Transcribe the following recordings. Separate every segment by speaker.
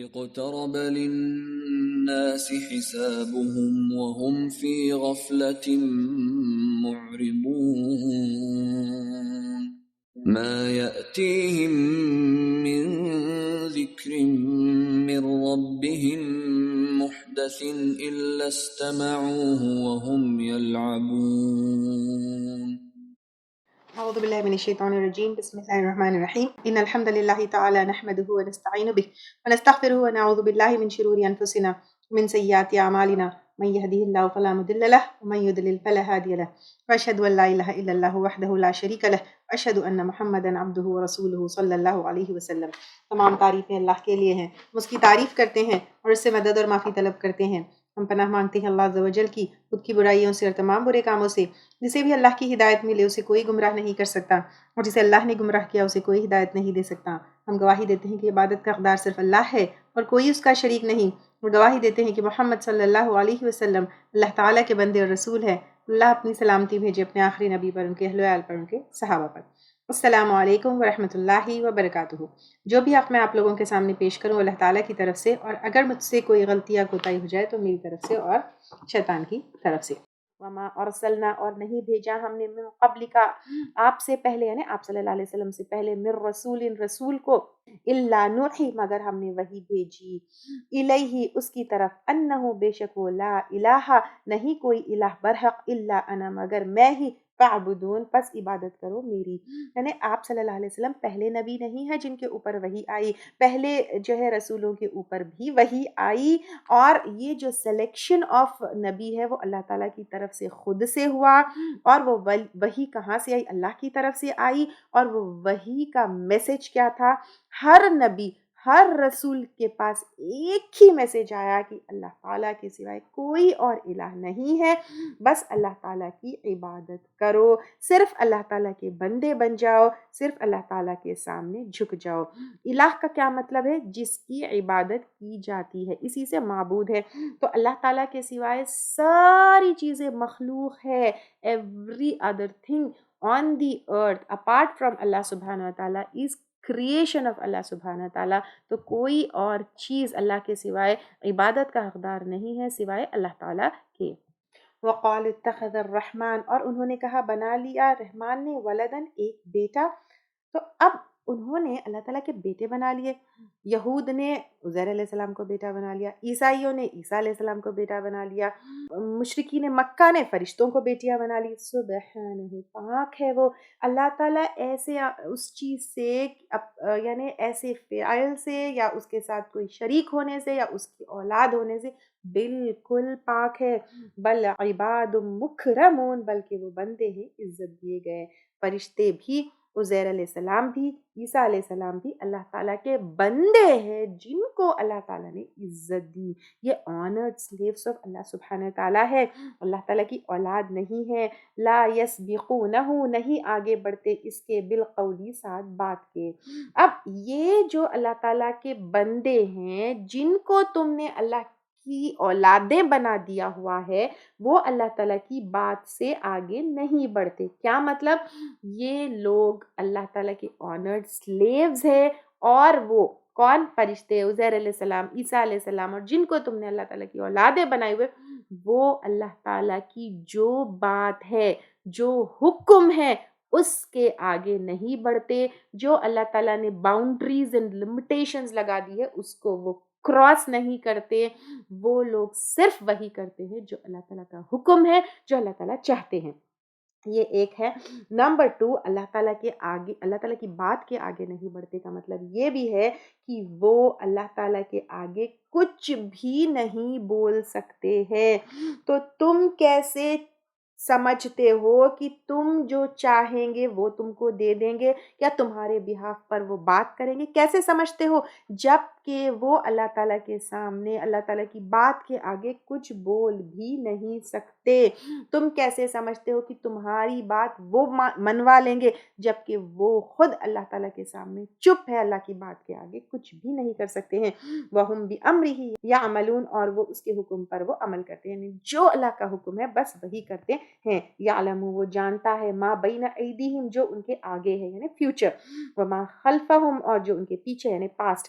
Speaker 1: اقترب للناس حسابهم وهم في غفلة معرضون ما يأتيهم من ذكر من ربهم محدث إلا استمعوه وهم يلعبون
Speaker 2: اعوذ باللہ من الشیطان الرجیم بسم اللہ الرحمن الرحیم ان الحمد للہ تعالی نحمده ونستعین به ونستغفره ونعوذ باللہ من شرور انفسنا ومن سیئات اعمالنا من يهده الله فلا مضل له ومن يضلل فلا هادي له واشهد ان لا اله الا الله وحده لا شريك له واشهد ان محمدا عبده ورسوله صلی اللہ علیہ وسلم۔ تمام تعریفیں اللہ کے لیے ہیں، ہم اس کی تعریف کرتے ہیں اور اس سے مدد اور معافی طلب کرتے ہیں۔ ہم پناہ مانگتے ہیں اللہ عز و جل کی، خود کی برائیوں سے اور تمام برے کاموں سے۔ جسے بھی اللہ کی ہدایت ملے اسے کوئی گمراہ نہیں کر سکتا، اور جسے اللہ نے گمراہ کیا اسے کوئی ہدایت نہیں دے سکتا۔ ہم گواہی دیتے ہیں کہ عبادت کا حقدار صرف اللہ ہے اور کوئی اس کا شریک نہیں، اور گواہی دیتے ہیں کہ محمد صلی اللہ علیہ وسلم اللہ تعالیٰ کے بندے اور رسول ہے۔ اللہ اپنی سلامتی بھیجے اپنے آخری نبی پر، ان کے اہل و عیال پر، ان کے صحابہ پر۔ السلام علیکم ورحمۃ اللہ وبرکاتہ۔ جو بھی حق میں آپ لوگوں کے سامنے پیش کروں اللہ تعالیٰ کی طرف سے، اور اگر مجھ سے کوئی غلطی یا کوتاہی ہو جائے تو میری طرف سے اور شیطان کی طرف سے۔ وما ارسلنا، اور نہیں بھیجا ہم نے، من قبل کا، آپ سے پہلے یعنی آپ صلی اللہ علیہ وسلم سے پہلے، من رسول، رسول کو، الا نوحی، مگر ہم نے وہی بھیجی، الیہ، اس کی طرف، انہ، بے شک وہ، لا الہ، نہیں کوئی الہ برحق، الا انا، مگر میں ہی، فاعبدون، پس عبادت کرو میری۔ یعنی آپ صلی اللہ علیہ وسلم پہلے نبی نہیں ہے جن کے اوپر وحی آئی، پہلے جو ہے رسولوں کے اوپر بھی وحی آئی، اور یہ جو سلیکشن آف نبی ہے وہ اللہ تعالیٰ کی طرف سے خود سے ہوا، اور وہ وحی کہاں سے آئی؟ اللہ کی طرف سے آئی۔ اور وہ وحی کا میسج کیا تھا؟ ہر نبی، ہر رسول کے پاس ایک ہی میسج آیا کہ اللہ تعالیٰ کے سوائے کوئی اور الہ نہیں ہے، بس اللہ تعالیٰ کی عبادت کرو، صرف اللہ تعالیٰ کے بندے بن جاؤ، صرف اللہ تعالیٰ کے سامنے جھک جاؤ۔ الہ کا کیا مطلب ہے؟ جس کی عبادت کی جاتی ہے، اسی سے معبود ہے۔ تو اللہ تعالیٰ کے سوائے ساری چیزیں مخلوق ہے، every other thing on the earth apart from اللہ سبحانہ و تعالیٰ از کریشن آف اللہ سبحانہ و تعالیٰ۔ تو کوئی اور چیز اللہ کے سوائے عبادت کا حقدار نہیں ہے سوائے اللہ تعالیٰ کے۔ وقال اتخذ الرحمن، اور انہوں نے کہا بنا لیا رحمان نے، ولدن، ایک بیٹا۔ تو اب انہوں نے اللہ تعالیٰ کے بیٹے بنا لیے۔ یہود نے عزیر علیہ السلام کو بیٹا بنا لیا، عیسائیوں نے عیسیٰ علیہ السلام کو بیٹا بنا لیا، مشرکین مکہ نے فرشتوں کو بیٹیاں بنا لی۔ سبحانہ، پاک ہے وہ اللہ تعالیٰ ایسے اس چیز سے، یعنی ایسے فعل سے، یا اس کے ساتھ کوئی شریک ہونے سے، یا اس کی اولاد ہونے سے بالکل پاک ہے۔ بل عباد مکرمون، بلکہ وہ بندے ہیں عزت دیے گئے۔ فرشتے بھی، عزیر علیہ السلام بھی، عیسیٰ علیہ السلام بھی اللہ تعالیٰ کے بندے ہیں جن کو اللہ تعالیٰ نے عزت دی۔ یہ آنرڈ سلیوز آف اللہ سبحانہ تعالیٰ ہے، اللہ تعالیٰ کی اولاد نہیں ہے۔ لا یسبقونہ، نہیں آگے بڑھتے اس کے، بالقولی، ساتھ بات کے۔ اب یہ جو اللہ تعالیٰ کے بندے ہیں جن کو تم نے اللہ کی اولادیں بنا دیا ہوا ہے، وہ اللہ تعالیٰ کی بات سے آگے نہیں بڑھتے۔ کیا مطلب؟ یہ لوگ اللہ تعالیٰ کے آنرڈ سلیوز ہیں، اور وہ کون؟ فرشتے، عزیر علیہ السلام، عیسیٰ علیہ السلام، اور جن کو تم نے اللہ تعالیٰ کی اولادیں بنائے ہوئے، وہ اللہ تعالیٰ کی جو بات ہے، جو حکم ہے، اس کے آگے نہیں بڑھتے۔ جو اللہ تعالیٰ نے باؤنڈریز اینڈ لمیٹیشنز لگا دی ہے اس کو وہ کراس نہیں کرتے۔ وہ لوگ صرف وہی کرتے ہیں جو اللہ تعالیٰ کا حکم ہے، جو اللہ تعالیٰ چاہتے ہیں۔ یہ ایک ہے۔ نمبر 2، اللہ تعالیٰ کے آگے، اللہ تعالیٰ کی بات کے آگے نہیں بڑھتے کا مطلب یہ بھی ہے کہ وہ اللہ تعالیٰ کے آگے کچھ بھی نہیں بول سکتے ہیں۔ تو تم کیسے سمجھتے ہو کہ تم جو چاہیں گے وہ تم کو دے دیں گے، یا تمہارے بہاف پر وہ بات کریں گے؟ کیسے سمجھتے ہو؟ جب کہ وہ اللہ تعالیٰ کے سامنے، اللہ تعالیٰ کی بات کے آگے کچھ بول بھی نہیں سکتے۔ تم کیسے سمجھتے ہو کہ تمہاری بات وہ منوا لیں گے، جبکہ وہ خود اللہ تعالیٰ کے سامنے چپ ہے، اللہ کی بات کے آگے کچھ بھی نہیں کر سکتے ہیں۔ وَهُمْ بِأَمْرِهِ يَعْمَلُونَ، اور وہ اس کے حکم پر وہ عمل کرتے ہیں، یعنی جو اللہ کا حکم ہے بس وہی کرتے ہیں۔ یعلم، وہ جانتا ہے، ما بین ایدیہم، جو ان کے آگے ہے یعنی فیوچر، وما خلفہم، اور جو ان کے پیچھے یعنی past,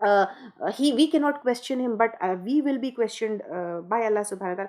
Speaker 2: we cannot question him, but we will be questioned by Allah subhanahu wa ta'ala.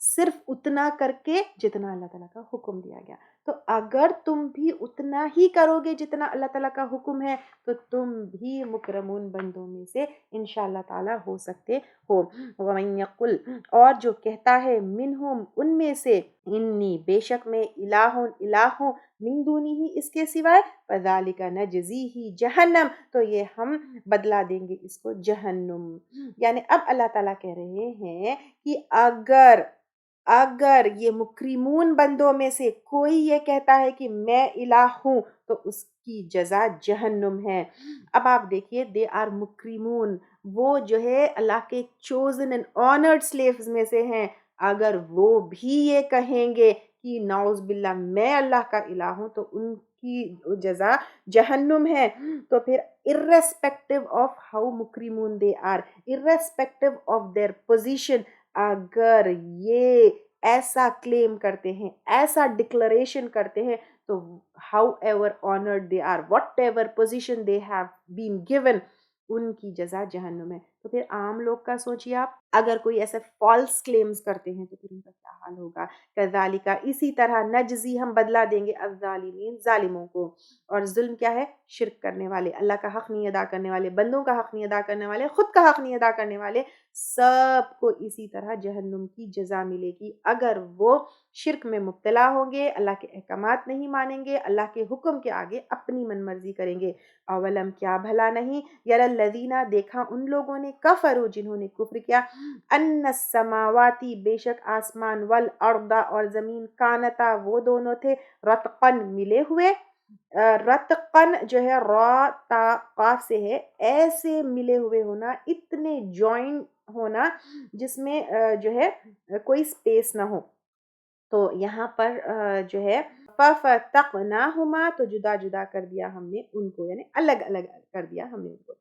Speaker 2: صرف اتنا کر کے جتنا اللہ تعالیٰ کا حکم دیا گیا. تو اگر تم بھی اتنا ہی کرو گے جتنا اللہ تعالیٰ کا حکم ہے تو تم بھی مکرمون بندوں میں سے انشاءاللہ تعالیٰ ہو سکتے ہو. وَمَن يَقُلْ اور جو کہتا ہے منہم ان میں سے انی بے شک میں الہ ہوں من دونی ہی اس کے سوائے فَذَلِكَ نَجْزِيهِ جہنم تو یہ ہم بدلا دیں گے اس کو جہنم. یعنی اب اللہ تعالیٰ کہہ رہے ہیں کہ اگر یہ مکرمون بندوں میں سے کوئی یہ کہتا ہے کہ میں الہ ہوں تو اس کی جزا جہنم ہے. اب آپ دیکھیے دے آر مکرمون، وہ جو ہے اللہ کے چوزن اینڈ آنرڈ سلیوز میں سے ہیں. اگر وہ بھی یہ کہیں گے کہ نعوذ باللہ میں اللہ کا الہ ہوں تو ان کی جزا جہنم ہے. تو پھر irrespective of how مکرمون they are, irrespective of their position، اگر یہ ایسا کلیم کرتے ہیں، ایسا ڈکلریشن کرتے ہیں تو however honoured they are, whatever position they have been given, ان کی جزا جہنم ہے. تو پھر عام لوگ کا سوچیے آپ، اگر کوئی ایسے فالس کلیمز کرتے ہیں تو پھر ان کا کیا حال ہوگا. کذالک اسی طرح نجزی ہم بدلا دیں گے الظالمین ظالموں کو. اور ظلم کیا ہے؟ شرک کرنے والے، اللہ کا حق نہیں ادا کرنے والے، بندوں کا حق نہیں ادا کرنے والے، خود کا حق نہیں ادا کرنے والے، سب کو اسی طرح جہنم کی جزا ملے گی اگر وہ شرک میں مبتلا ہوں گے، اللہ کے احکامات نہیں مانیں گے، اللہ کے حکم کے آگے اپنی من مرضی کریں گے. اولم کیا بھلا نہیں یر الذین دیکھا ان لوگوں نے کفروا جنہوں نے کفر کیا، ان السماواتی بے شک آسمان والارض اور زمین کانتا وہ دونوں تھے رتقن ملے ہوئے. رتقن جو ہے را تا قاف سے ہے، ایسے ملے ہوئے ہونا، اتنے جوائن ہونا جس میں جو ہے کوئی سپیس نہ ہو. تو یہاں پر جو ہے فَفَتَقْنَاهُمَا تو جدا جدا کر دیا ہم نے ان کو، یعنی الگ الگ کر دیا ہم نے ان کو.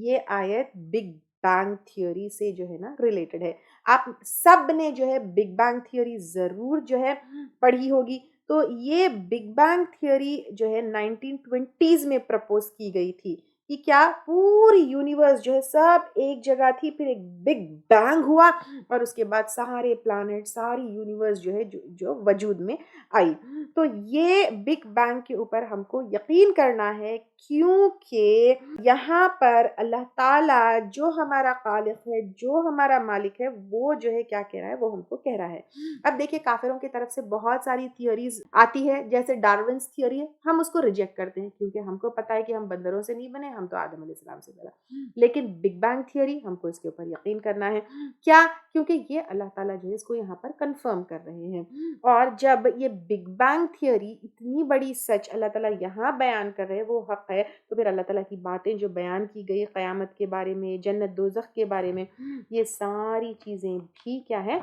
Speaker 2: یہ آیت بگ بینگ تھیوری سے جو ہے نا ریلیٹڈ ہے. آپ سب نے جو ہے بگ بینگ تھیوری ضرور جو ہے پڑھی ہوگی. تو یہ بگ بینگ تھیوری جو ہے 1920s میں پرپوز کی گئی تھی کہ کیا پوری یونیورس جو ہے سب ایک جگہ تھی، پھر ایک بگ بینگ ہوا اور اس کے بعد سارے پلانٹ، ساری یونیورس جو ہے جو وجود میں آئی. تو یہ بگ بینگ کے اوپر ہم کو یقین کرنا ہے کیونکہ یہاں پر اللہ تعالیٰ جو ہمارا خالق ہے، جو ہمارا مالک ہے، وہ جو ہے کیا کہہ رہا ہے، وہ ہم کو کہہ رہا ہے. اب دیکھیں کافروں کی طرف سے بہت ساری تھیوریز آتی ہے، جیسے ڈارونس تھیوری ہے، ہم اس کو ریجیکٹ کرتے ہیں کیونکہ ہم کو پتا ہے کہ ہم بندروں سے نہیں بنے، ہم تو آدم علیہ السلام سے بنا. لیکن بگ بینگ تھیوری ہم کو اس کے اوپر یقین کرنا ہے. کیا؟ کیونکہ یہ اللہ تعالیٰ جو ہے اس کو یہاں پر کنفرم کر رہے ہیں. اور جب یہ بگ بینگ تھیوری اتنی بڑی سچ اللہ تعالیٰ یہاں بیان کر رہے ہیں، وہ حق ہے، تو پھر اللہ تعالیٰ کی باتیں جو بیان کی گئی قیامت کے بارے میں، جنت دوزخ کے بارے میں، یہ ساری چیزیں بھی کیا ہے؟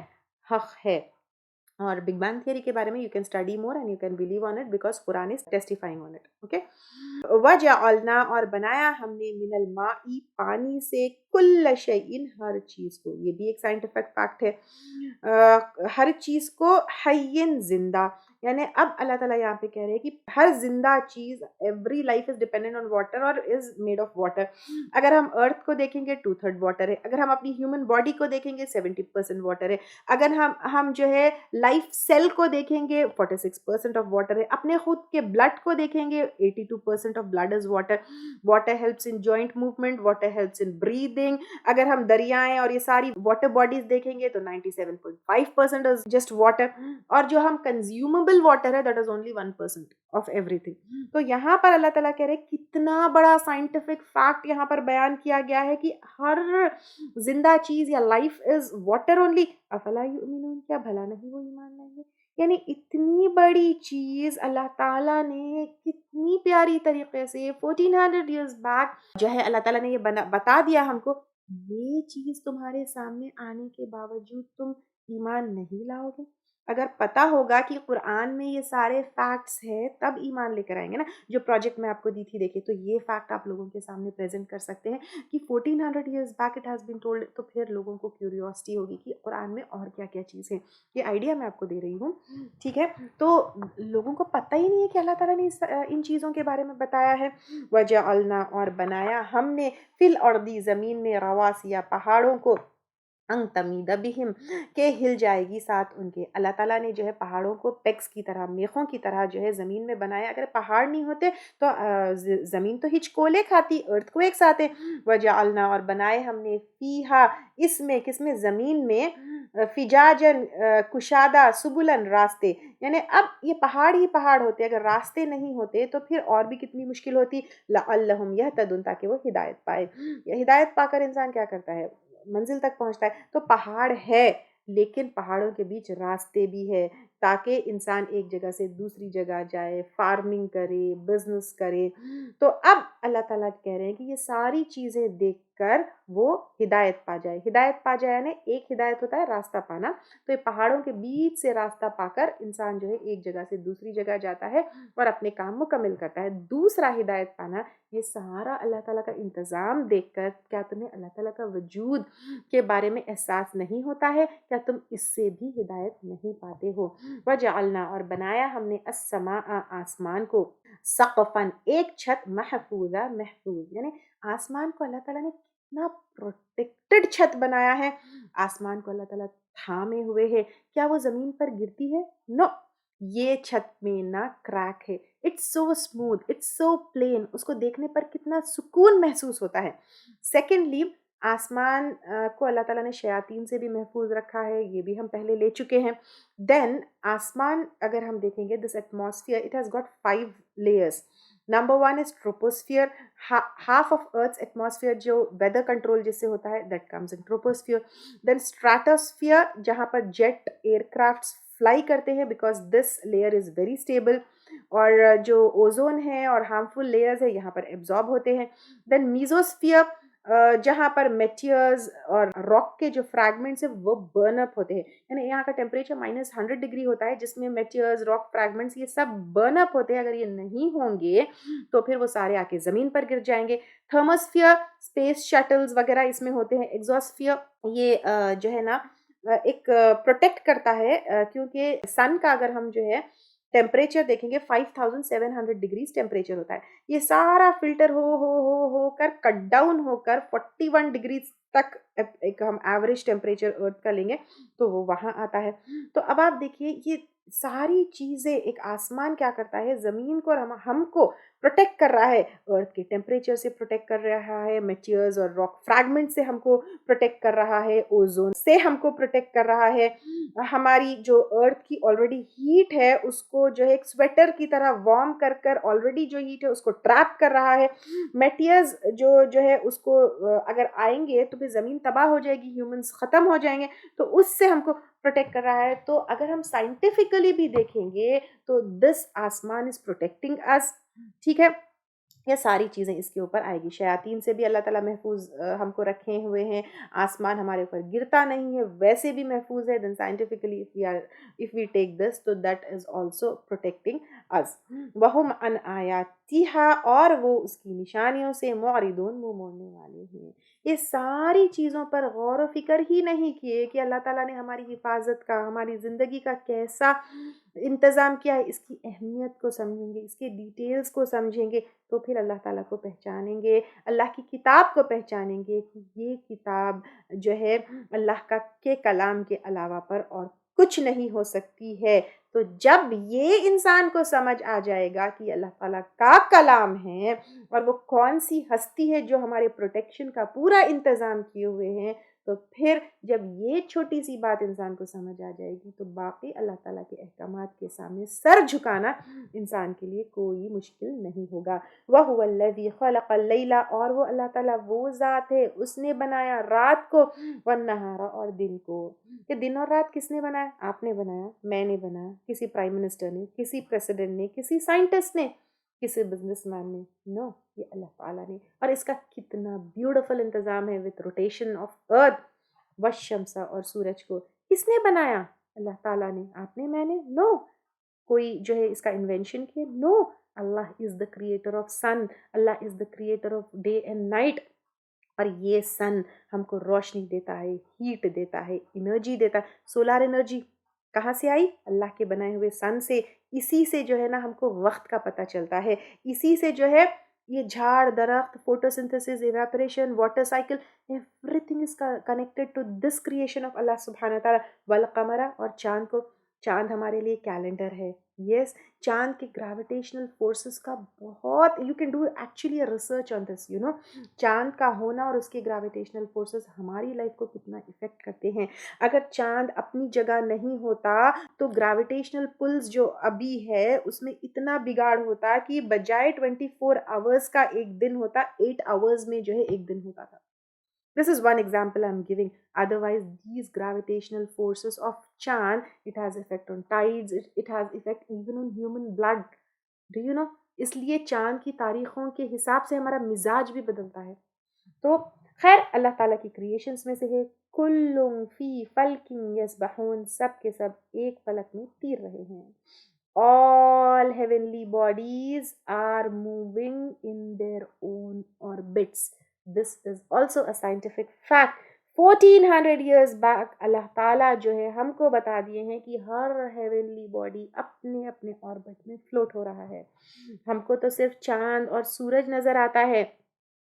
Speaker 2: حق ہے. اور بگ بینگ تھیوری کے بارے میں you can study more and you can believe on it because Quran is testifying on it. Okay. وَجَعَلْنَا اور بنایا ہم نے من الماء پانی سے کل شیء ہر چیز کو، یہ بھی ایک سائنٹیفک فیکٹ ہے، ہر چیز کو حیٍ زندہ. یعنی اب اللہ تعالیٰ یہاں پہ کہہ رہے ہیں کہ ہر زندہ چیز، every life is dependent on water اور از میڈ آف واٹر. اگر ہم ارتھ کو دیکھیں گے 2/3 واٹر ہے، اگر ہم اپنی ہیومن باڈی کو دیکھیں گے 70% واٹر ہے، اگر ہم جو ہے لائف سیل کو دیکھیں گے 46% آف واٹر ہے، اپنے خود کے بلڈ کو دیکھیں گے 82% of blood is water. Water helps in joint movement, water helps in breathing. اگر ہم دریائیں اور یہ ساری واٹر باڈیز دیکھیں گے تو 97.5% از جسٹ واٹر. اور جو ہم کنزیومبل واٹر ہے that is only 1% of every thing. تو یہاں پر اللہ تعالیٰ کہہ رہے کتنا بڑا سائنٹیفک فیکٹ یہاں پر بیان کیا گیا ہے کہ ہر زندہ چیز یا لائف از واٹر اونلی. افلا یؤمنون کیا بھلا نہیں وہ ایمان لائیں گے. یعنی اتنی بڑی چیز اللہ تعالیٰ نے کتنی پیاری طریقے سے 1400 years بیک جو ہے اللہ تعالیٰ نے یہ بتا دیا ہم کو. یہ چیز تمہارے سامنے آنے کے باوجود تم ایمان نہیں لاؤ گے. اگر پتا ہوگا کہ قرآن میں یہ سارے فیکٹس ہے تب ایمان لے کر آئیں گے نا. جو پروجیکٹ میں آپ کو دی تھی دیکھیں تو یہ فیکٹ آپ لوگوں کے سامنے پریزنٹ کر سکتے ہیں کہ 1400 years back it has been told. تو پھر لوگوں کو کیوریوسٹی ہوگی کہ قرآن میں اور کیا کیا چیز ہے. یہ آئیڈیا میں آپ کو دے رہی ہوں، ٹھیک ہے. تو لوگوں کو پتہ ہی نہیں ہے کہ اللہ تعالیٰ نے ان چیزوں کے بارے میں بتایا ہے. وَجَعَلْنَا اور بنایا ہم نے فی الارض زمین میں رواسیا پہاڑوں کو انگ تمید بہم کہ ہل جائے گی ساتھ ان کے. اللہ تعالیٰ نے جو ہے پہاڑوں کو پیکس کی طرح، میخوں کی طرح جو ہے زمین میں بنایا. اگر پہاڑ نہیں ہوتے تو زمین تو ہچکولے کھاتی، ارتھ کویکس آتے. وجعلنا اور بنائے ہم نے فیہا اس میں، کس میں، زمین میں، فجاجن کشادہ، سبلن راستے. یعنی اب یہ پہاڑ ہی پہاڑ ہوتے، اگر راستے نہیں ہوتے تو پھر اور بھی کتنی مشکل ہوتی. لعلہم یہتدون تاکہ وہ ہدایت پائے. یہ ہدایت پا کر انسان کیا کرتا ہے؟ منزل تک پہنچتا ہے. تو پہاڑ ہے لیکن پہاڑوں کے بیچ راستے بھی ہے تاکہ انسان ایک جگہ سے دوسری جگہ جائے، فارمنگ کرے، بزنس کرے. تو اب اللہ تعالیٰ کہہ رہے ہیں کہ یہ ساری چیزیں دیکھ کر وہ ہدایت پا جائے. ہدایت پا جائے یعنی ایک ہدایت ہوتا ہے راستہ پانا، تو یہ پہاڑوں کے بیچ سے راستہ پا کر انسان جو ہے ایک جگہ سے دوسری جگہ جاتا ہے اور اپنے کام مکمل کرتا ہے. دوسرا ہدایت پانا، یہ سارا اللہ تعالیٰ کا انتظام دیکھ کر کیا تمہیں اللہ تعالیٰ کا وجود کے بارے میں احساس نہیں ہوتا ہے؟ کیا تم اس سے بھی ہدایت نہیں پاتے ہو؟ وجعلنا اور بنایا ہم نے السماء آسمان کو، سقفاً ایک چھت، محفوظہ محفوظ. یعنی آسمان کو اللہ تعالیٰ نے کتنا پروٹیکٹڈ چھت بنایا ہے. آسمان کو اللہ تعالیٰ تھامے ہوئے ہے. کیا وہ زمین پر گرتی ہے؟ نو. یہ چھت میں نہ کریک ہے. It's so smooth, it's so plain. اس کو دیکھنے پر کتنا سکون محسوس ہوتا ہے. سیکنڈلی، آسمان کو اللہ تعالیٰ نے شیاطین سے بھی محفوظ رکھا ہے، یہ بھی ہم پہلے لے چکے ہیں. دین آسمان اگر ہم دیکھیں گے، this atmosphere it has got 5 layers. Number 1 is troposphere. Half of earth's atmosphere جو ویدر کنٹرول جس سے ہوتا ہے، that comes in troposphere. Then stratosphere جہاں پر جیٹ ایئر کرافٹس فلائی کرتے ہیں، because this layer is very stable. اور جو اوزون ہے اور ہارمفل لیئرز ہے یہاں پر ایبزارب ہوتے ہیں. دین میزوسفیئر جہاں پر میٹیئرز اور راک کے جو فریگمنٹس ہیں وہ برن اپ ہوتے ہیں. یعنی یہاں کا ٹیمپریچر -100 ڈگری ہوتا ہے، جس میں میٹیئرز، راک فریگمنٹس یہ سب برن اپ ہوتے ہیں. اگر یہ نہیں ہوں گے تو پھر وہ سارے آ کے زمین پر گر جائیں گے. تھرموسفیئر اسپیس شٹلز وغیرہ اس میں ہوتے ہیں. ایگزوسفیئر یہ جو ہے نا ایک پروٹیکٹ کرتا ہے، کیونکہ سن کا اگر ہم جو ہے ٹیمپریچر دیکھیں گے 5700 ڈگریز ٹیمپریچر ہوتا ہے. یہ سارا فلٹر ہو کر کٹ ڈاؤن ہو کر 41 ڈگریز تک ایک ہم ایوریج ٹیمپریچر ارتھ کا لیں گے تو وہ وہاں آتا ہے. تو اب آپ دیکھیے یہ ساری چیزیں، ایک آسمان کیا کرتا ہے، زمین کو اور ہم کو پروٹیکٹ کر رہا ہے. ارتھ کے ٹیمپریچر سے پروٹیکٹ کر رہا ہے، میٹیئرز اور راک فریگمنٹ سے ہم کو پروٹیکٹ کر رہا ہے، اوزون سے ہم کو پروٹیکٹ کر رہا ہے. ہماری جو ارتھ کی آلریڈی ہیٹ ہے اس کو جو ہے ایک سویٹر کی طرح وارم کر کر آلریڈی جو ہیٹ ہے اس کو ٹریپ کر رہا ہے. میٹیئرز جو ہے اس کو اگر آئیں گے تو پھر زمین تباہ ہو جائے گی، ہیومنز ختم ہو جائیں گے، تو اس سے ہم کو پروٹیکٹ کر رہا ہے. تو اگر ہم سائنٹیفکلی بھی دیکھیں گے تو دس آسمان از پروٹیکٹنگ اس. ٹھیک ہے، یہ ساری چیزیں اس کے اوپر آئے گی. شیاطین سے بھی اللہ تعالیٰ محفوظ ہم کو رکھے ہوئے ہیں. آسمان ہمارے اوپر گرتا نہیں ہے، ویسے بھی محفوظ ہے. دین scientifically if we take this تو that is also protecting us. وَهُمْ عَنْ آیاتِهَا اور وہ اس کی نشانیوں سے معرضون، منہ موڑنے والے ہیں. یہ ساری چیزوں پر غور و فکر ہی نہیں کیے کہ اللہ تعالیٰ نے ہماری حفاظت کا، ہماری زندگی کا کیسا انتظام کیا ہے. اس کی اہمیت کو سمجھیں گے، اس کے ڈیٹیلز کو سمجھیں گے تو پھر اللہ تعالیٰ کو پہچانیں گے، اللہ کی کتاب کو پہچانیں گے کہ یہ کتاب جو ہے اللہ کا کے کلام کے علاوہ پر اور کچھ نہیں ہو سکتی ہے. تو جب یہ انسان کو سمجھ آ جائے گا کہ اللہ تعالیٰ کا کلام ہے اور وہ کون سی ہستی ہے جو ہمارے پروٹیکشن کا پورا انتظام کیے ہوئے ہیں، تو پھر جب یہ چھوٹی سی بات انسان کو سمجھ آ جائے گی تو باقی اللہ تعالیٰ کے احکامات کے سامنے سر جھکانا انسان کے لیے کوئی مشکل نہیں ہوگا. وَهُوَ الَّذِي خَلَقَ اللَّيْلَ اور وہ اللہ تعالیٰ وہ ذات ہے، اس نے بنایا رات کو، وَالنَّهَارَ اور دن کو. کہ دن اور رات کس نے بنایا؟ آپ نے بنایا، میں نے بنایا، کسی پرائم منسٹر نے، کسی پریسیڈنٹ نے، کسی سائنٹسٹ نے، کسی بزنس مین نے. نو، یہ اللہ تعالیٰ نے. اور اس کا کتنا بیوٹیفل انتظام ہے وتھ روٹیشن آف ارتھ. والشمس اور سورج کو کس نے بنایا؟ اللہ تعالیٰ نے. آپ نے، میں نے؟ نو. کوئی جو ہے اس کا انوینشن کیا؟ نو. اللہ is the creator of sun, اللہ is the creator of day and night. اور یہ سن ہم کو روشنی دیتا ہے، ہیٹ دیتا ہے، انرجی دیتا ہے. سولار انرجی کہاں سے آئی؟ اللہ کے بنائے ہوئے سن سے. اسی سے جو ہے نا ہم کو وقت کا پتہ چلتا ہے، اسی سے جو ہے یہ جھاڑ درخت, photosynthesis, evaporation, water cycle, everything is connected to this creation of Allah subhanahu wa ta'ala. والقمر, اور چاند کو, چاند ہمارے لیے کیلنڈر ہے. یس, چاند کے گریویٹیشنل فورسز کا بہت, you can do actually research on this, چاند کا ہونا اور اس کے گریویٹیشنل فورسز ہماری لائف کو کتنا افیکٹ کرتے ہیں. اگر چاند اپنی جگہ نہیں ہوتا تو گریویٹیشنل پلز جو ابھی ہے اس میں اتنا بگاڑ ہوتا کہ بجائے 24 آورس کا ایک دن ہوتا, 8 آورس میں جو ہے ایک دن ہوتا تھا. This is one example I'm giving. Otherwise, these gravitational forces of Chand, it has effect on tides, it has effect even on human blood. Do you know? اس لیے چاند کی تاریخوں کے حساب سے ہمارا مزاج بھی بدلتا ہے. تو خیر, اللہ تعالیٰ کی کریشنز میں سے ہے, کلٌ فی فلک یسبحون, سب کے سب ایک فلک میں تیر رہے ہیں. All heavenly bodies are moving in their own orbits. This is also a scientific fact. 1400 years back اللہ تعالیٰ جو ہے ہم کو بتا دیے ہیں کہ ہر ہیونلی باڈی اپنے اپنے آربٹ میں فلوٹ ہو رہا ہے. ہم کو تو صرف چاند اور سورج نظر آتا ہے,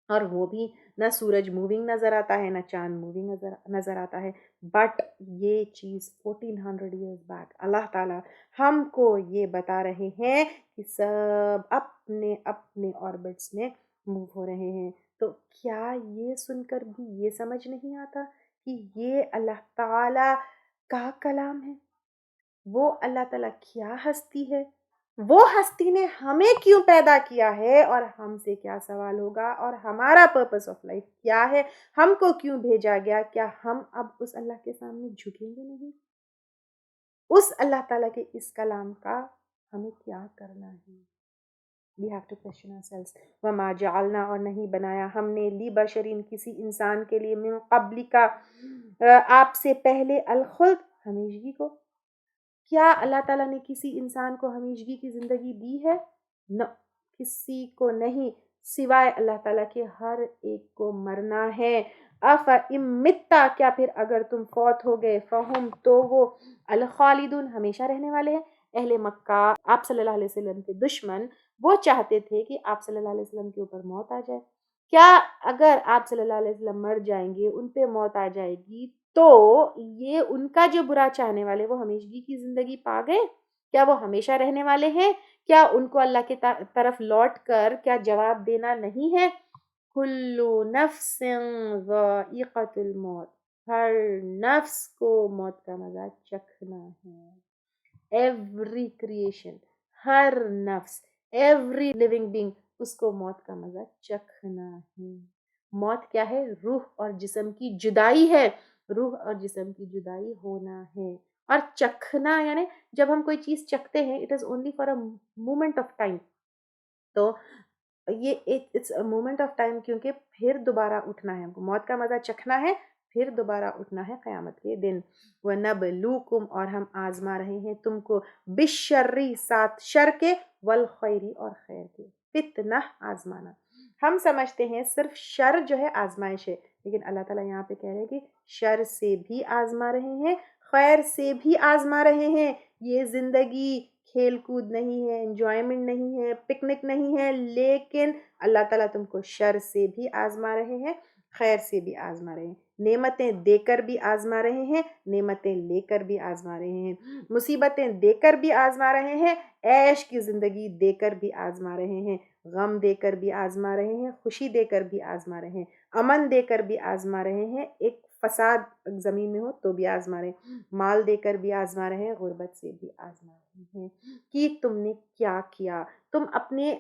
Speaker 2: اور وہ بھی نہ سورج موونگ نظر آتا ہے نہ چاند موونگ نظر آتا ہے. بٹ یہ چیز 1400 ایئرز بیک اللہ تعالیٰ ہم کو یہ بتا رہے ہیں کہ سب اپنے اپنے آربٹس میں موو ہو رہے ہیں. تو کیا یہ سن کر بھی یہ سمجھ نہیں آتا کہ یہ اللہ تعالیٰ کا کلام ہے؟ وہ اللہ تعالیٰ کیا ہستی ہے, وہ ہستی نے ہمیں کیوں پیدا کیا ہے, اور ہم سے کیا سوال ہوگا, اور ہمارا پرپس آف لائف کیا ہے, ہم کو کیوں بھیجا گیا. کیا ہم اب اس اللہ کے سامنے جھکیں گے نہیں؟ اس اللہ تعالیٰ کے اس کلام کا ہمیں کیا کرنا ہے؟ We have to question ourselves. وَمَا جَعَلْنَا, اور نہیں بنایا ہم نے, لِبَشَرٍ, کسی انسان کے لیے, من قبل کا, آپ سے پہلے, الخلد, ہمیشگی کو. کیا اللہ تعالیٰ نے کسی انسان کو ہمیشگی کی زندگی دی ہے؟ نہ, کسی کو نہیں, سوائے اللہ تعالیٰ کے ہر ایک کو مرنا ہے. اَفَإِن مِتَّ, کیا پھر اگر تم فوت ہو گئے, فَهُمْ, تو وہ, الخالدون, ہمیشہ رہنے والے ہیں. اہل مکہ, آپ صلی اللہ علیہ وسلم کے دشمن, وہ چاہتے تھے کہ آپ صلی اللہ علیہ وسلم کے اوپر موت آ جائے. کیا اگر آپ صلی اللہ علیہ وسلم مر جائیں گے, ان پہ موت آ جائے گی, تو یہ ان کا جو برا چاہنے والے وہ ہمیشگی کی زندگی پا گئے؟ کیا وہ ہمیشہ رہنے والے ہیں؟ کیا ان کو اللہ کی طرف لوٹ کر کیا جواب دینا نہیں ہے؟ کل نفس ذائقۃ الموت, ہر نفس کو موت کا مزہ چکھنا ہے. ایوری کریشن, ہر نفس, ایوری لیونگ بینگ, اس کو موت کا مزہ چکھنا ہے. موت کیا ہے؟ روح اور جسم کی جدائی ہے. روح اور جسم کی جدائی ہونا ہے. اور چکھنا یعنی جب ہم کوئی چیز چکھتے ہیں, it is only for a moment of time. تو یہ it's a moment of time, کیونکہ پھر دوبارہ اٹھنا ہے. ہم کو موت کا مزہ چکھنا ہے, پھر دوبارہ اٹھنا ہے قیامت کے دن. وَنَبْلُوكُمْ, اور ہم آزما رہے ہیں تم کو, بِالشَّرِّ, ساتھ شر کے, وَالْخَيْرِ, اور خیر کے. فتنہ, آزمانا. ہم سمجھتے ہیں صرف شر جو ہے آزمائش ہے, لیکن اللہ تعالیٰ یہاں پہ کہہ رہے ہیں کہ شر سے بھی آزما رہے ہیں, خیر سے بھی آزما رہے ہیں. یہ زندگی کھیل کود نہیں ہے, انجوائمنٹ نہیں ہے, پکنک نہیں ہے, لیکن اللہ تعالیٰ تم کو شر سے بھی آزما رہے ہیں, خیر سے بھی آزما رہے ہیں. نعمتیں دے کر بھی آزما رہے ہیں, نعمتیں لے کر بھی آزما رہے ہیں, مصیبتیں دے کر بھی آزما رہے ہیں, عیش کی زندگی دے کر بھی آزما رہے ہیں, غم دے کر بھی آزما رہے ہیں, خوشی دے کر بھی آزما رہے ہیں, امن دے کر بھی آزما رہے ہیں, ایک فساد زمین میں ہو تو بھی آزما رہے ہیں, مال دے کر بھی آزما رہے ہیں, غربت سے بھی آزما رہے ہیں کہ تم نے کیا کیا. تم اپنے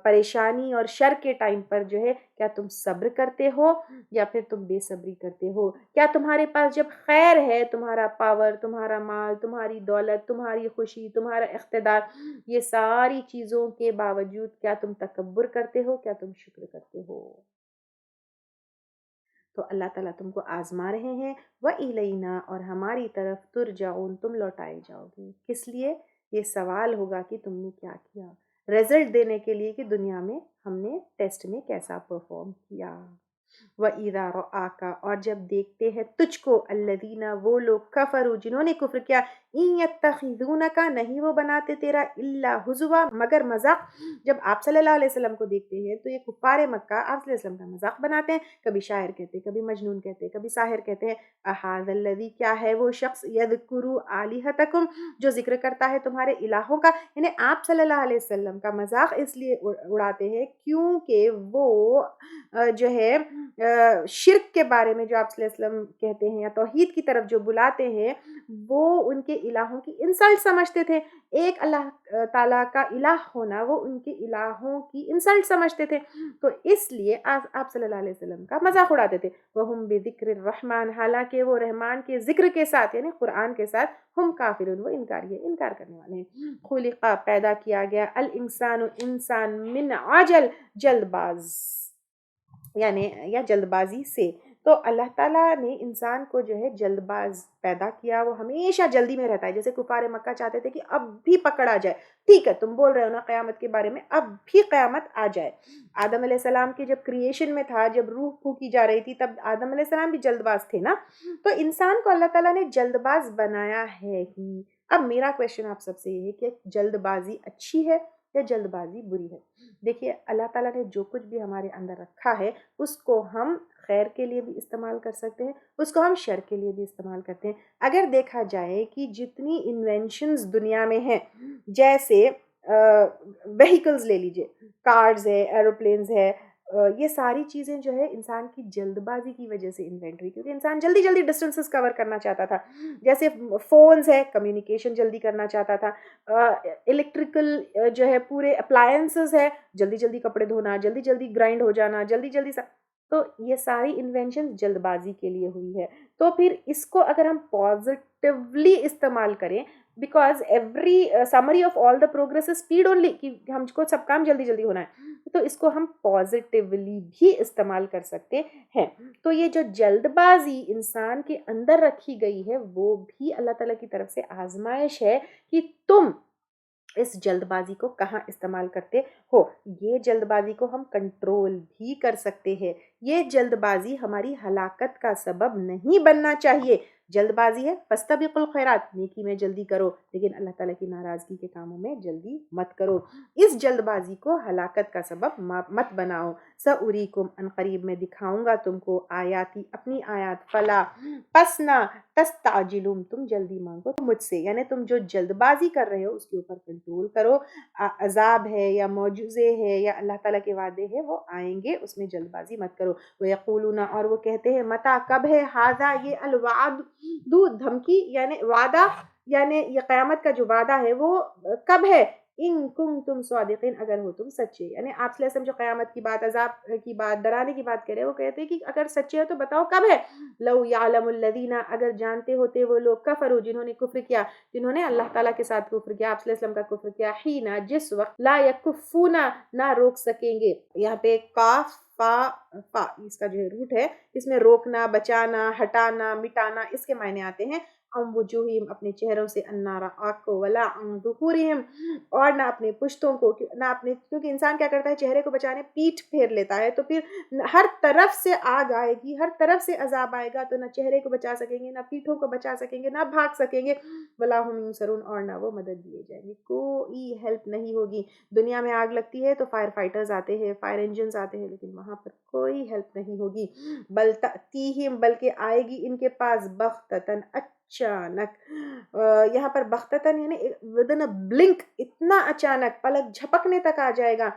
Speaker 2: پریشانی اور شر کے ٹائم پر جو ہے, کیا تم صبر کرتے ہو یا پھر تم بے صبری کرتے ہو؟ کیا تمہارے پاس جب خیر ہے, تمہارا پاور, تمہارا مال, تمہاری دولت, تمہاری خوشی, تمہارا اقتدار, یہ ساری چیزوں کے باوجود کیا تم تکبر کرتے ہو, کیا تم شکر کرتے ہو؟ تو اللہ تعالیٰ تم کو آزما رہے ہیں. وَإِلَيْنَا, اور ہماری طرف, ترجعون, تم لوٹائے جاؤ گے. کس لیے؟ یہ سوال ہوگا کہ تم نے کیا کیا, رزلٹ دینے کے لیے کہ دنیا میں ہم نے ٹیسٹ میں کیسا پرفارم کیا. وَإِذَا رَآكَ اور جب دیکھتے ہیں تجھ کو الذین وہ لوگ کفروا جنہوں نے کفر کیا ان یتخذونک نہیں وہ بناتے تیرا الا ہزوا مگر مذاق. جب آپ صلی اللہ علیہ وسلم کو دیکھتے ہیں تو یہ کفار مکہ آپ صلی اللہ علیہ وسلم کا مذاق بناتے ہیں. کبھی شاعر کہتے ہیں, کبھی مجنون کہتے ہیں, کبھی ساحر کہتے ہیں. احاذ الذی کیا ہے وہ شخص یذکر آلہتکم جو ذکر کرتا ہے تمہارے الہوں کا. یعنی آپ صلی اللہ علیہ وسلم کا مذاق اس لیے اڑاتے ہیں کیونکہ وہ جو ہے شرک کے بارے میں جو آپ صلی اللہ علیہ وسلم کہتے ہیں یا توحید کی طرف جو بلاتے ہیں وہ ان کے الہوں کی انسلٹ سمجھتے تھے. ایک اللہ تعالیٰ کا الہ ہونا وہ ان کے الہوں کی انسلٹ سمجھتے تھے, تو اس لیے آپ صلی اللہ علیہ وسلم کا مذاق اڑاتے تھے. وَهُمْ بِذِكْرِ الرَّحْمَنِ حالانکہ وہ رحمان کے ذکر کے ساتھ یعنی قرآن کے ساتھ ہم کافرون وہ انکار کرنے والے ہیں. خلق پیدا کیا گیا الانسان انسان من عجل جلد باز یعنی یا جلد بازی سے. تو اللہ تعالیٰ نے انسان کو جو ہے جلد باز پیدا کیا, وہ ہمیشہ جلدی میں رہتا ہے. جیسے کفار مکہ چاہتے تھے کہ اب بھی پکڑا جائے, ٹھیک ہے تم بول رہے ہو نا قیامت کے بارے میں, اب بھی قیامت آ جائے. آدم علیہ السلام کی جب کریشن میں تھا, جب روح پھونکی جا رہی تھی, تب آدم علیہ السلام بھی جلد باز تھے نا. تو انسان کو اللہ تعالیٰ نے جلد باز بنایا ہے ہی. اب میرا کویشچن آپ سب سے یہ ہے کہ جلد بازی اچھی ہے یا جلد بازی بری ہے؟ دیکھیے اللہ تعالیٰ نے جو کچھ بھی ہمارے اندر رکھا ہے اس کو ہم خیر کے لیے بھی استعمال کر سکتے ہیں, اس کو ہم شر کے لیے بھی استعمال کرتے ہیں. اگر دیکھا جائے کہ جتنی انوینشنز دنیا میں ہیں, جیسے وہیکلز لے لیجئے, کارز ہے, ایروپلینز ہے, یہ ساری چیزیں جو ہے انسان کی جلد بازی کی وجہ سے انوینٹ ہوئی, کیونکہ انسان جلدی جلدی ڈسٹنسز کور کرنا چاہتا تھا. جیسے فونز ہے, کمیونیکیشن جلدی کرنا چاہتا تھا. الیکٹریکل جو ہے پورے اپلائنسز ہے, جلدی جلدی کپڑے دھونا, جلدی جلدی گرائنڈ ہو جانا, جلدی جلدی تو یہ ساری انوینشن جلد بازی کے لیے ہوئی ہے. تو پھر اس کو اگر ہم پازیٹیولی استعمال کریں, because every summary of all the progress speed only, کہ ہم کو سب کام جلدی جلدی ہونا ہے, تو اس کو ہم پازیٹیولی بھی استعمال کر سکتے ہیں. تو یہ جو جلد بازی انسان کے اندر رکھی گئی ہے وہ بھی اللہ تعالیٰ کی طرف سے آزمائش ہے کہ تم اس جلد بازی کو کہاں استعمال کرتے ہو. یہ جلد بازی کو ہم کنٹرول بھی کر سکتے ہیں. یہ جلد بازی ہماری ہلاکت کا سبب نہیں بننا چاہیے. جلد بازی ہے فاستبقوا الخیرات, نیکی میں جلدی کرو, لیکن اللہ تعالیٰ کی ناراضگی کے کاموں میں جلدی مت کرو. اس جلد بازی کو ہلاکت کا سبب مت بناؤ. سأریکم ان قریب میں دکھاؤں گا تم کو آیاتی اپنی آیات, فلا پس نہ تستعجلون تم جلدی مانگو مجھ سے. یعنی تم جو جلد بازی کر رہے ہو اس کے اوپر کنٹرول کرو. عذاب ہے یا معجزے ہے یا اللہ تعالیٰ کے وعدے ہیں وہ آئیں گے, اس میں جلد بازی مت کرو. وَيَقُولُونَ اور وہ کہتے ہیں متا کب ہے, ہاذا یہ الوعد دھمکی یعنی وعدہ, یعنی یہ قیامت کا جو وعدہ ہے وہ کب ہے, ان کنتم صادقین اگر ہو تم سچے. یعنی آپ صلی اللہ علیہ وسلم جو قیامت کی بات, عذاب کی بات, ڈرانے کی بات کہہ رہے ہیں, وہ کہتے ہیں کہ اگر سچے ہو تو بتاؤ کب ہے. لو یعلم الذین اگر جانتے ہوتے وہ لوگ کفروا جنہوں نے کفر کیا, جنہوں نے اللہ تعالیٰ کے ساتھ کفر کیا, آپ صلی اللہ علیہ وسلم کا کفر کیا, حینا جس وقت, لا یکفون نہ روک سکیں گے. یہاں پہ کاف فا اس کا جو ہے روٹ ہے, اس میں روکنا, بچانا, ہٹانا, مٹانا اس کے معنی آتے ہیں. ام وجوہہم اپنے چہروں سے, النار آگ کو, ولا ام ظہورہم اور نہ اپنے پشتوں کو, نہ اپنے, کیونکہ انسان کیا کرتا ہے چہرے کو بچانے پیٹھ پھیر لیتا ہے, تو پھر ہر طرف سے آگ آئے گی, ہر طرف سے عذاب آئے گا, تو نہ چہرے کو بچا سکیں گے, نہ پیٹھوں کو بچا سکیں گے, نہ بھاگ سکیں گے. ولا ہم ینصرون اور نہ وہ مدد دیے جائیں گے, کوئی ہیلپ نہیں ہوگی. دنیا میں آگ لگتی ہے تو فائر فائٹرز آتے ہیں, فائر انجنز آتے ہیں, لیکن وہاں پر کوئی ہیلپ نہیں ہوگی. بل تأتیہم بلکہ آئے گی ان کے پاس, بغتتاً اچانک. یہاں پر بغتتاً یعنی ودن بلنک, اتنا اچانک, پلک جھپکنے تک آ جائے گا.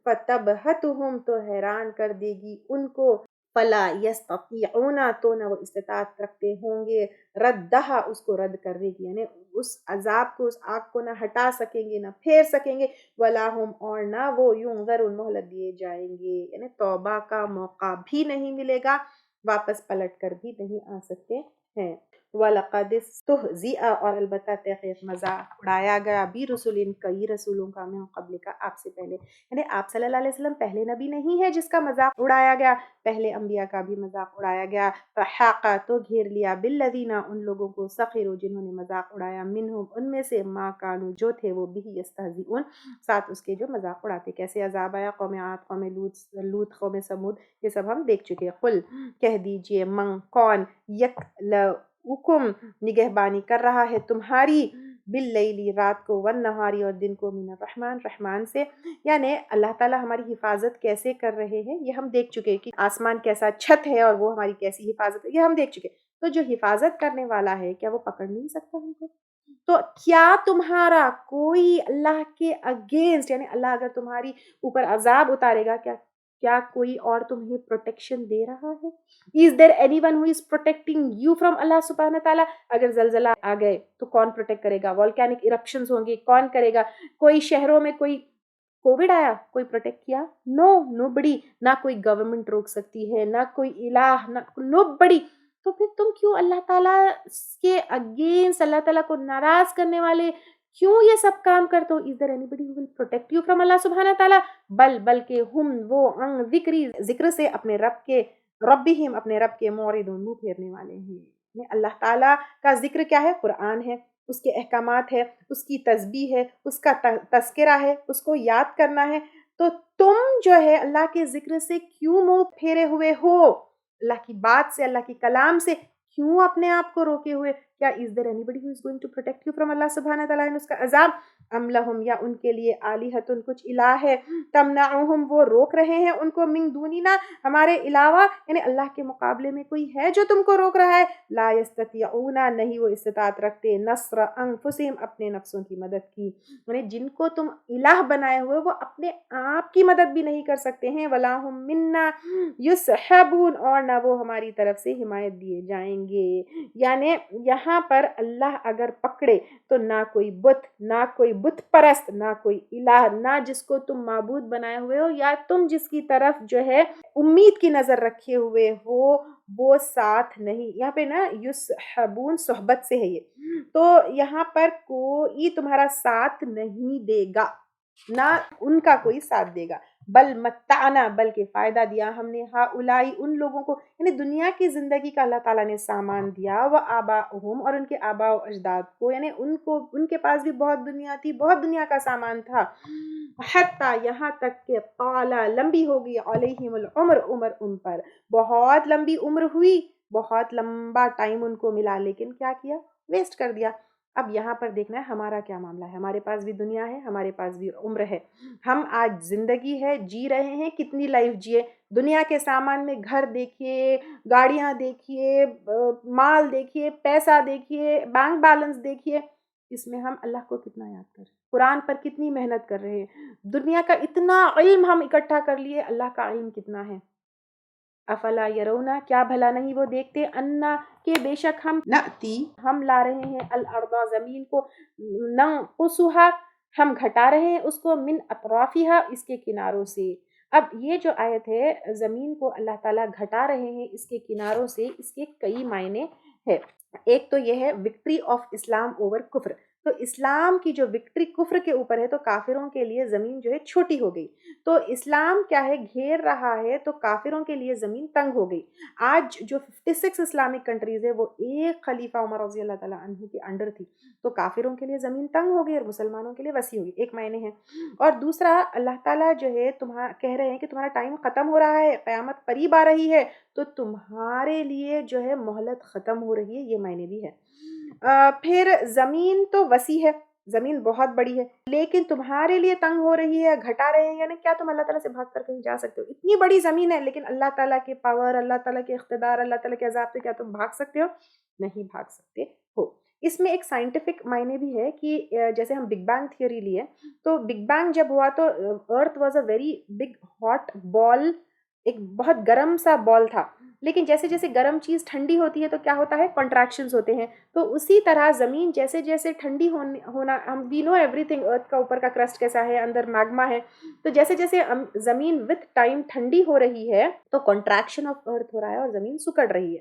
Speaker 2: فتبہتہم تو حیران کر دے گی ان کو, فلا یستطیعون تو نہ وہ استطاعت رکھتے ہوں گے, ردہا اس کو رد کرنے کی, یعنی اس عذاب کو, اس آگ کو نہ ہٹا سکیں گے, نہ پھیر سکیں گے. ولا ہم اور نہ وہ ینظرون مہلت دیے جائیں گے, یعنی توبہ کا موقع بھی نہیں ملے گا, واپس پلٹ کر بھی نہیں آ سکتے ہیں. وَلَقَدِ اسْتُهْزِئَ اور البتہ تحقیق مذاق اڑایا گیا بِرُسُلٍ کئی رسولوں کا من قبل کا آپ سے پہلے، یعنی آپ صلی اللہ علیہ وسلم پہلے نبی نہیں ہے جس کا مذاق اڑایا گیا، پہلے انبیاء کا بھی مذاق اڑایا گیا. فَحَاقَ تو گھیر لیا بِالَّذِينَ ان لوگوں کو سَخِرُوا جنہوں نے مذاق اڑایا منہم ان میں سے ما کانوا جو تھے وہ بِہ یستہزئون ساتھ اس کے جو مذاق اڑاتے. کیسے عذاب آیا قوم عاد قوم لوط قوم سمود یہ سب ہم دیکھ چکے. قل کہہ دیجئے من کون یکلؤکم نگہبانی کر رہا ہے تمہاری باللیلی رات کو والنہاری اور دن کو من الرحمن رحمان سے، یعنی اللہ تعالیٰ ہماری حفاظت کیسے کر رہے ہیں یہ ہم دیکھ چکے کہ آسمان کیسا چھت ہے اور وہ ہماری کیسی حفاظت ہے یہ ہم دیکھ چکے. تو جو حفاظت کرنے والا ہے کیا وہ پکڑ نہیں سکتا ہم کو؟ تو کیا تمہارا کوئی اللہ کے اگینسٹ، یعنی اللہ اگر تمہاری اوپر عذاب اتارے گا کیا کوئی اور تمہیں پروٹیکشن دے رہا ہے؟ Is there anyone who is protecting you from اللہ سبحانہ تعالیٰ؟ اگر زلزلہ آ گئے تو کون پروٹیکٹ کرے گا؟ والکینک ایرپشنز ہوں گے کون کرے گا؟ کوئی شہروں میں کوئی کووڈ آیا کوئی پروٹیکٹ کیا؟ نو بڑی، نہ کوئی گورنمنٹ روک سکتی ہے نہ کوئی الہ، نو بڑی. تو پھر تم کیوں اللہ تعالیٰ کے اگینسٹ، اللہ تعالیٰ کو ناراض کرنے والے کیوں یہ سب کام کرتے ہو؟ Is there anybody who will protect you from اللہ سبحانہ تعالیٰ؟ بلکہ ہم وہ عن ذکری ذکر سے اپنے ربہم اپنے رب کے معرضون منہ پھیرنے والے ہیں. اللہ تعالیٰ کا ذکر کیا ہے؟ قرآن ہے، اس کے احکامات ہے، اس کی تسبیح ہے، اس کا تذکرہ ہے، اس کو یاد کرنا ہے. تو تم جو ہے اللہ کے ذکر سے کیوں منہ پھیرے ہوئے ہو؟ اللہ کی بات سے، اللہ کی کلام سے کیوں اپنے آپ کو روکے ہوئے؟ کیا is there anybody who is going to protect you from اللہ سبحانہ تعالیٰ اس کا عذاب؟ ام لہم یا ان کے لیے آلہۃ کچھ الہ ہے تمنعہم وہ روک رہے ہیں ان کو من دوننا ہمارے علاوہ، یعنی اللہ کے مقابلے میں کوئی ہے جو تم کو روک رہا ہے؟ لا یستطیعون نہیں وہ استطاعت رکھتے نصر انفسہم اپنے نفسوں کی مدد کی، یعنی جن کو تم الہ بنائے ہوئے وہ اپنے آپ کی مدد بھی نہیں کر سکتے ہیں. ولا ہم منا یسحبون اور نہ وہ ہماری طرف سے حمایت دیے جائیں گے. یعنی یہاں پر اللہ اگر پکڑے تو نہ کوئی بت، نہ کوئی بت پرست، نہ کوئی الہ، نہ جس کو تم معبود بنائے ہوئے ہو یا تم جس کی طرف جو ہے امید کی نظر رکھے ہوئے ہو وہ ساتھ نہیں. یہاں پہ نا یسحبون صحبت سے ہے یہ، تو یہاں پر کوئی تمہارا ساتھ نہیں دے گا، نہ ان کا کوئی ساتھ دے گا. بل متعنا بلکہ فائدہ دیا ہم نے ہؤلائی ان لوگوں کو، یعنی دنیا کی زندگی کا اللہ تعالیٰ نے سامان دیا، و آباؤہم اور ان کے آباء و اجداد کو، یعنی ان کے پاس بھی بہت دنیا تھی، بہت دنیا کا سامان تھا. حتیٰ یہاں تک کہ طال لمبی ہوگی علیہم العمر عمر ان پر، بہت لمبی عمر ہوئی، بہت لمبا ٹائم ان کو ملا، لیکن کیا کیا؟ ویسٹ کر دیا. اب یہاں پر دیکھنا ہے ہمارا کیا معاملہ ہے. ہمارے پاس بھی دنیا ہے، ہمارے پاس بھی عمر ہے، ہم آج زندگی ہے جی رہے ہیں. کتنی لائف جیے؟ دنیا کے سامان میں گھر دیکھیے، گاڑیاں دیکھیے، مال دیکھیے، پیسہ دیکھیے، بینک بیلنس دیکھیے، اس میں ہم اللہ کو کتنا یاد کر رہے ہیں، قرآن پر کتنی محنت کر رہے ہیں، دنیا کا اتنا علم ہم اکٹھا کر لیے، اللہ کا علم کتنا ہے. افلا یرونا کیا بھلا نہیں وہ دیکھتے، انا کہ بے شک ہم نأتی ہم لا رہے ہیں الارض زمین کو، ننقصها ہم گھٹا رہے ہیں اس کو، من اطرافها اس کے کناروں سے. اب یہ جو آیت ہے زمین کو اللہ تعالیٰ گھٹا رہے ہیں اس کے کناروں سے، اس کے کئی معنی ہے. ایک تو یہ ہے وکٹری آف اسلام اوور کفر، تو اسلام کی جو وکٹری کفر کے اوپر ہے تو کافروں کے لیے زمین جو ہے چھوٹی ہو گئی. تو اسلام کیا ہے گھیر رہا ہے تو کافروں کے لیے زمین تنگ ہو گئی. آج جو 56 اسلامک کنٹریز ہے وہ ایک خلیفہ عمر رضی اللہ تعالیٰ عنہ کے انڈر تھی، تو کافروں کے لیے زمین تنگ ہو گئی اور مسلمانوں کے لیے وسیع ہوگی. ایک معنی ہے. اور دوسرا اللہ تعالیٰ جو ہے کہہ رہے ہیں کہ تمہارا ٹائم ختم ہو رہا ہے، قیامت قریب آ رہی ہے، تو تمہارے لیے جو ہے مہلت ختم ہو رہی ہے، یہ معنی بھی ہے. پھر زمین تو وسیع ہے، زمین بہت بڑی ہے، لیکن تمہارے لیے تنگ ہو رہی ہے، گھٹا رہے ہیں. یعنی کیا تم اللہ تعالیٰ سے بھاگ کر کہیں جا سکتے ہو؟ اتنی بڑی زمین ہے لیکن اللہ تعالیٰ کے پاور، اللہ تعالیٰ کے اقتدار، اللہ تعالیٰ کے عذاب سے کیا تم بھاگ سکتے ہو؟ نہیں بھاگ سکتے ہو. اس میں ایک سائنٹیفک معنی بھی ہے کہ جیسے ہم بگ بینگ تھیوری لیے تو بگ بینگ جب ہوا تو earth was a very big hot ball, ایک بہت گرم سا بال تھا، لیکن جیسے جیسے گرم چیز ٹھنڈی ہوتی ہے تو کیا ہوتا ہے؟ کنٹریکشنز ہوتے ہیں. تو اسی طرح زمین جیسے جیسے ٹھنڈی ہونا، ہم وی نو ایوری تھنگ، ارتھ کا اوپر کا کرسٹ کیسا ہے، اندر میگما ہے، تو جیسے جیسے زمین وتھ ٹائم ٹھنڈی ہو رہی ہے تو کنٹریکشن آف ارتھ ہو رہا ہے اور زمین سکڑ رہی ہے.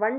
Speaker 2: 1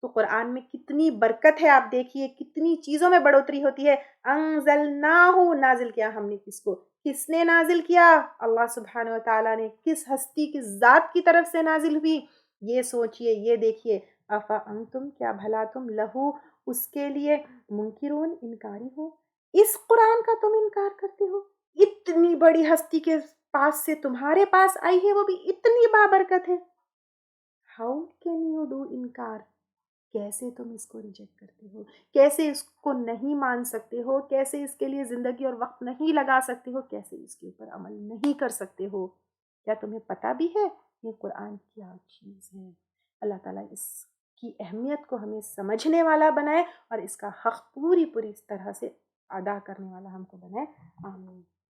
Speaker 2: تو قرآن میں کتنی برکت ہے، آپ دیکھیے کتنی چیزوں میں بڑھوتری ہوتی ہے. انزلناہ، نازل کیا ہم نے کس کو، کس نے نازل کیا؟ اللہ سبحانہ وتعالیٰ نے. کس ہستی کس ذات کی طرف سے نازل ہوئی؟ یہ سوچئے، یہ دیکھیے. افا انتم، کیا بھلا تم لہو، اس کے لیے منکرون، انکاری ہو. اس قرآن کا تم انکار کرتے ہو؟ اتنی بڑی ہستی کے پاس سے تمہارے پاس آئی ہے، وہ بھی اتنی بابرکت ہے. ہاؤ کین یو ڈو انکار؟ کیسے تم اس کو ریجیکٹ کرتے ہو؟ کیسے اس کو نہیں مان سکتے ہو؟ کیسے اس کے لیے زندگی اور وقت نہیں لگا سکتے ہو؟ کیسے اس کے اوپر عمل نہیں کر سکتے ہو؟ کیا تمہیں پتہ بھی ہے یہ قرآن کیا چیز ہے؟ اللہ تعالیٰ اس کی اہمیت کو ہمیں سمجھنے والا بنائے اور اس کا حق پوری طرح سے ادا کرنے والا ہم کو بنائے. آمین.